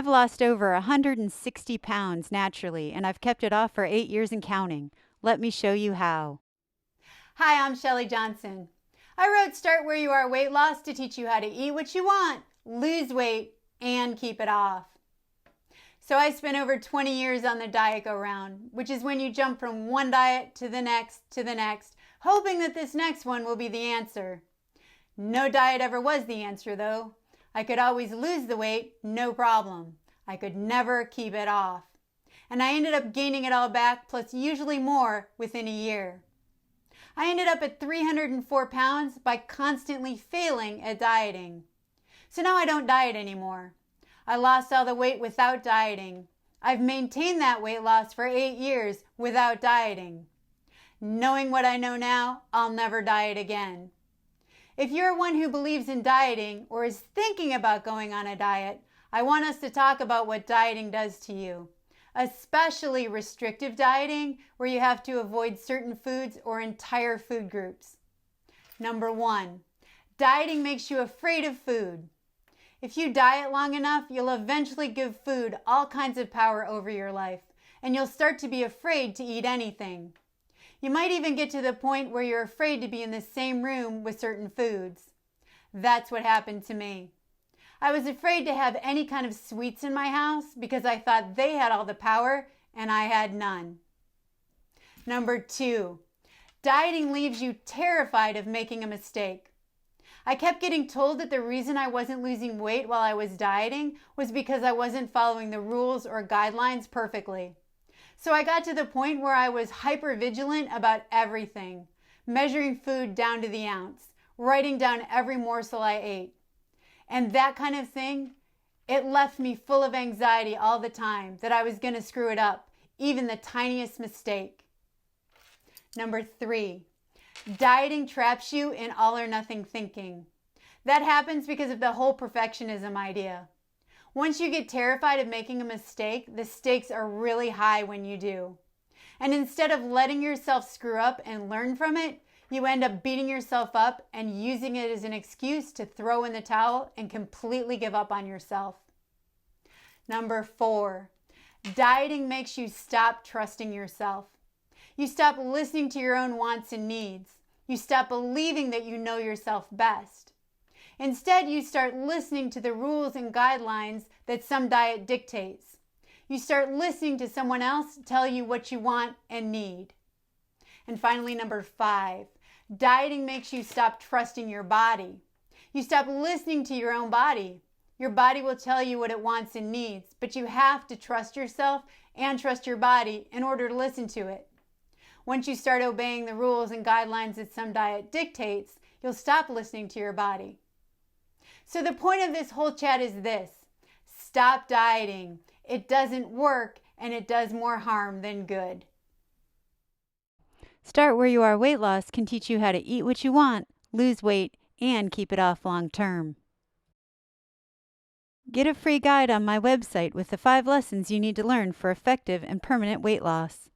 I've lost over 160 pounds naturally, and I've kept it off for 8 years and counting. Let me show you how. Hi, I'm Shelly Johnson. I wrote Start Where You Are Weight Loss to teach you how to eat what you want, lose weight, and keep it off. So I spent over 20 years on the diet go-round, which is when you jump from one diet to the next, hoping that this next one will be the answer. No diet ever was the answer, though. I could always lose the weight, no problem. I could never keep it off. And I ended up gaining it all back, plus usually more, within a year. I ended up at 304 pounds by constantly failing at dieting. So now I don't diet anymore. I lost all the weight without dieting. I've maintained that weight loss for 8 years without dieting. Knowing what I know now, I'll never diet again. If you're one who believes in dieting or is thinking about going on a diet, I want us to talk about what dieting does to you, especially restrictive dieting, where you have to avoid certain foods or entire food groups. Number 1, dieting makes you afraid of food. If you diet long enough, you'll eventually give food all kinds of power over your life, and you'll start to be afraid to eat anything. You might even get to the point where you're afraid to be in the same room with certain foods. That's what happened to me. I was afraid to have any kind of sweets in my house because I thought they had all the power and I had none. Number 2, dieting leaves you terrified of making a mistake. I kept getting told that the reason I wasn't losing weight while I was dieting was because I wasn't following the rules or guidelines perfectly. So I got to the point where I was hyper-vigilant about everything, measuring food down to the ounce, writing down every morsel I ate. And that kind of thing, it left me full of anxiety all the time that I was going to screw it up, even the tiniest mistake. Number 3, dieting traps you in all or nothing thinking. That happens because of the whole perfectionism idea. Once you get terrified of making a mistake, the stakes are really high when you do. And instead of letting yourself screw up and learn from it, you end up beating yourself up and using it as an excuse to throw in the towel and completely give up on yourself. Number 4, dieting makes you stop trusting yourself. You stop listening to your own wants and needs. You stop believing that you know yourself best. Instead, you start listening to the rules and guidelines that some diet dictates. You start listening to someone else tell you what you want and need. And finally, number 5, dieting makes you stop trusting your body. You stop listening to your own body. Your body will tell you what it wants and needs, but you have to trust yourself and trust your body in order to listen to it. Once you start obeying the rules and guidelines that some diet dictates, you'll stop listening to your body. So the point of this whole chat is this: stop dieting. It doesn't work, and it does more harm than good. Start Where You Are Weight Loss can teach you how to eat what you want, lose weight, and keep it off long term. Get a free guide on my website with the 5 lessons you need to learn for effective and permanent weight loss.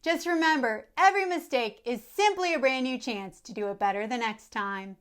Just remember, every mistake is simply a brand new chance to do it better the next time.